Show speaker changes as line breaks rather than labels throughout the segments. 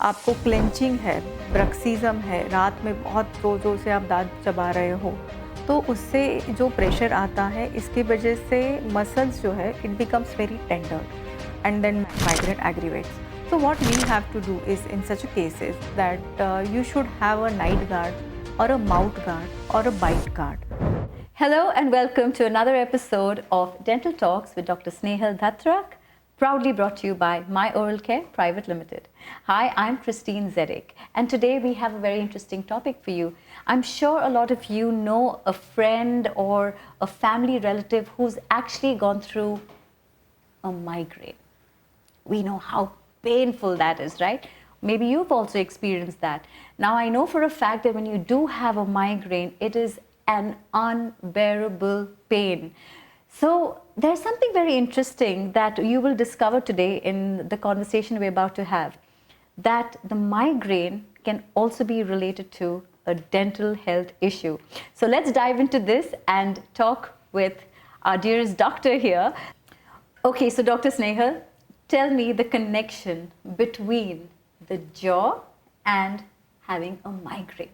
आपको क्लेंचिंग है, ब्रक्सिज्म है, रात में बहुत ज़ोर-ज़ोर से आप दाँत चबा रहे हो, तो उससे जो प्रेशर आता है इसकी वजह से मसल्स जो है it becomes very tender and then migraine aggravates. So what we have to do is in such cases that you should have a night guard or a mouth guard or a bite guard.
Hello and welcome to another episode of Dental Talks with Dr. Snehal Dhatrak, proudly brought to you by My Oral Care Private Limited. Hi, I'm Christine Zedek, and today we have a very interesting topic for you. I'm sure a lot of you know a friend or a family relative who's actually gone through a migraine. We know how painful that is, right? Maybe you've also experienced that. Now, I know for a fact that when you do have a migraine, it is an unbearable pain. So, there's something very interesting that you will discover today in the conversation we're about to have, that the migraine can also be related to a dental health issue. So, let's dive into this and talk with our dearest doctor here. Okay, so Dr. Snehal, tell me the connection between the jaw and having a migraine.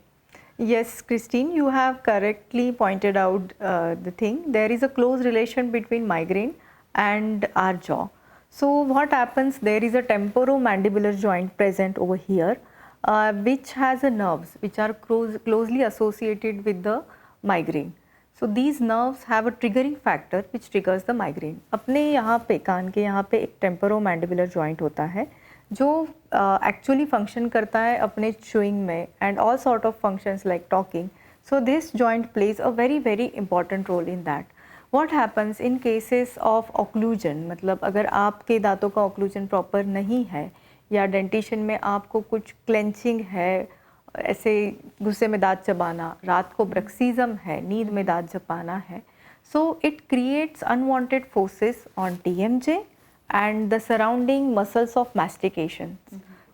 Yes, Christine, you have correctly pointed out the thing. There is a close relation between migraine and our jaw. So what happens, there is a temporomandibular joint present over here, which has a nerves which are closely associated with the migraine. So these nerves have a triggering factor which triggers the migraine. अपने यहाँ पे कान के यहाँ पे एक temporomandibular joint होता है जो एक्चुअली फंक्शन करता है अपने चूइंग में and all sort of functions like talking. So this joint plays a very very important role in that. What happens in cases of occlusion, मतलब अगर आपके दांतों का ऑक्लूजन प्रॉपर नहीं है या डेंटिशन में आपको कुछ क्लेंचिंग है, ऐसे गुस्से में दांत चबाना, रात को ब्रक्सिज्म है, नींद में दांत चबाना है, so it creates unwanted forces on TMJ and the surrounding muscles of mastication.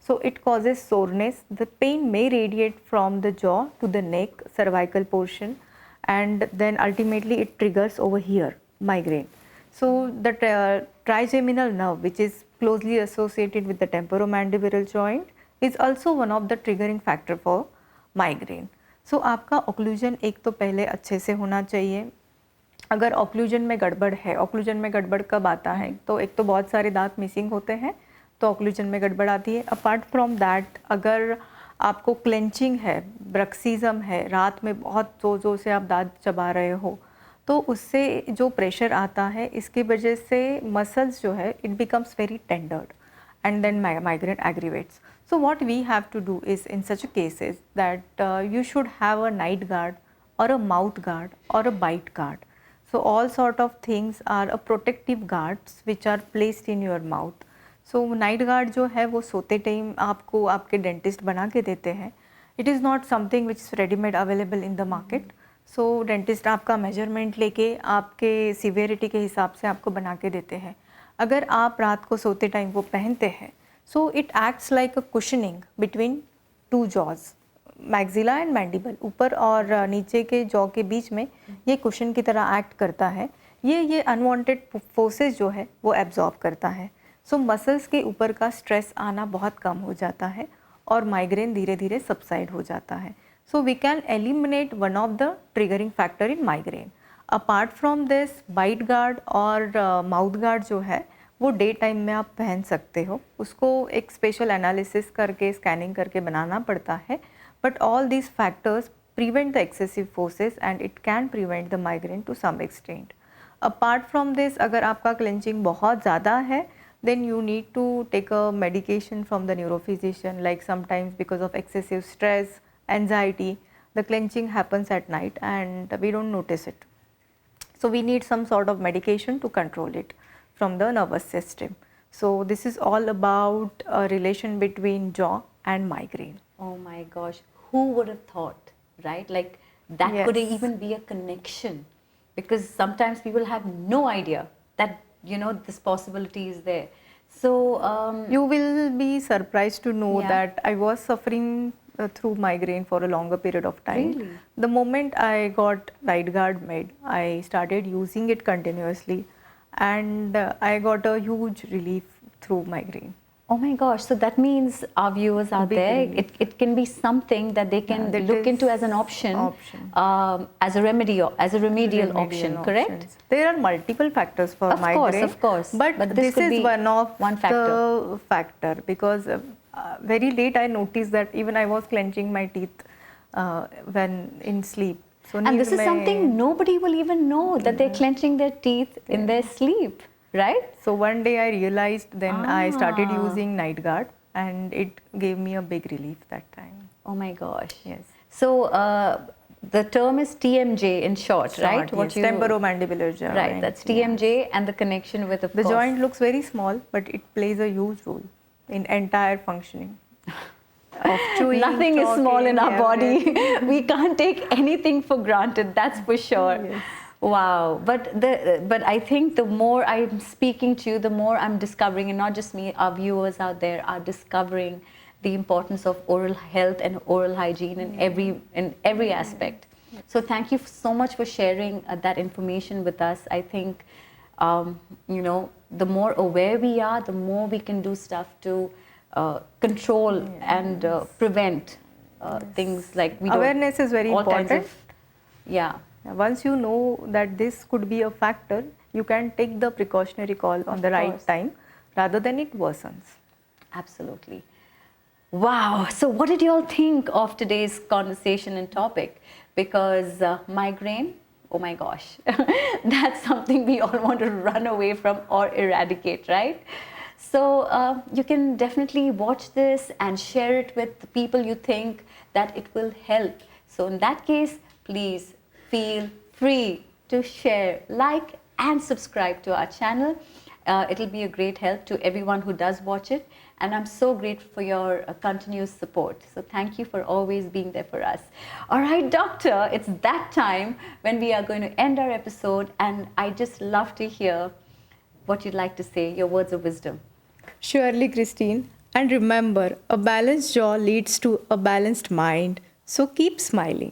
So it causes soreness. The pain may radiate from the jaw to the neck, cervical portion, and then ultimately it triggers over here migraine. So the trigeminal nerve, which is closely associated with the temporomandibular joint, is also one of the triggering factor for migraine. So आपका occlusion एक तो पहले अच्छे से होना चाहिए. अगर occlusion में गड़बड़ है, ऑक्लूजन में गड़बड़ कब आता है, तो एक तो बहुत सारे दांत मिसिंग होते हैं तो ऑक्लूजन में गड़बड़ आती है. अपार्ट फ्रॉम दैट, अगर आपको क्लेंचिंग है, ब्रक्सिज्म है, रात में बहुत ज़ोर ज़ोर से आप दांत चबा रहे हो, तो उससे जो प्रेशर आता है इसकी वजह से मसल्स जो है it becomes very tendered and then migraine aggravates. So what we have to do is in such cases that you should have a night guard or a mouth guard or a bite guard. So all sort of things are a protective guards which are placed in your mouth. So night guard जो है वो सोते time आपको आपके dentist बना के देते हैं. It is not something which is ready-made available in the market. So dentist आपका मेजरमेंट लेके आपके सीवियरिटी के हिसाब से आपको बना के देते हैं. अगर आप रात को सोते टाइम वो पहनते हैं, so it acts like a cushioning between two jaws, maxilla and mandible, ऊपर और नीचे के जॉ के बीच में ये कुशन की तरह एक्ट करता है. ये अनवांटेड फोर्सेस जो है वो एब्जॉर्ब करता है. सो मसल्स के ऊपर का स्ट्रेस आना बहुत कम हो जाता है और माइग्रेन धीरे धीरे सबसाइड हो जाता है. So we can eliminate one of the triggering factor in migraine. Apart from this, bite guard और माउथ गार्ड जो है वो डे टाइम में आप पहन सकते हो. उसको एक स्पेशल एनालिसिस करके स्कैनिंग करके बनाना पड़ता है. But all these factors prevent the excessive forces and it can prevent the migraine to some extent. Apart from this, अगर आपका क्लेंचिंग बहुत ज़्यादा है then you need to take a medication from the neurophysician, like sometimes because of excessive stress, anxiety, the clenching happens at night and we don't notice it. So we need some sort of medication to control it from the nervous system. So this is all about a relation between jaw and migraine.
Oh my gosh, who would have thought, right? Like that could
Yes.
even be a connection, because sometimes people have no idea that this possibility is there. So
You will be surprised to know
Yeah.
that I was suffering through migraine for a longer period of time.
Really?
The moment I got Night Guard made, I started using it continuously and I got a huge relief through migraine.
Oh my gosh, so that means our viewers out
Big
there,
relief.
it can be something that they can
that
look
is
into as an option,
option.
as a remedy, as a remedial
Remedial
option, correct?
options. There are multiple factors for migraine.
Of course.
But
But
this
could
is
be
one of
one factor.
the factor, because very late I noticed that even I was clenching my teeth when in sleep. So
And this is something nobody will even know, that they're clenching their teeth in their sleep, right?
So one day I realized, then I started
Ah.
using night guard, and it gave me a big relief that time.
Oh my gosh.
Yes.
So the term is TMJ in short, right?
Yes, temporomandibular joint.
Right, that's TMJ, and the connection with, of
The
course.
joint looks very small, but it plays a huge role in entire functioning of chewing.
Nothing is small in our
talking,
body. We can't take anything for granted, that's for sure.
Yes.
Wow. But I think the more I'm speaking to you, the more I'm discovering, and not just me, our viewers out there are discovering the importance of oral health and oral hygiene in every aspect. So thank you so much for sharing that information with us. I think the more aware we are, the more we can do stuff to control and prevent things like
Awareness is very
all kinds
important.
of, yeah.
Once you know that this could be a factor, you can take the precautionary call on the right
course.
time rather than it worsens.
Absolutely. Wow. So what did you all think of today's conversation and topic? Because migraine, oh my gosh, that's something we all want to run away from or eradicate, right? So you can definitely watch this and share it with the people you think that it will help. So in that case, please feel free to share, like and subscribe to our channel. It'll be a great help to everyone who does watch it. And I'm so grateful for your continuous support. So thank you for always being there for us. All right, doctor, it's that time when we are going to end our episode. And I just love to hear what you'd like to say, your words of wisdom.
Surely, Christine. And remember, a balanced jaw leads to a balanced mind. So keep smiling.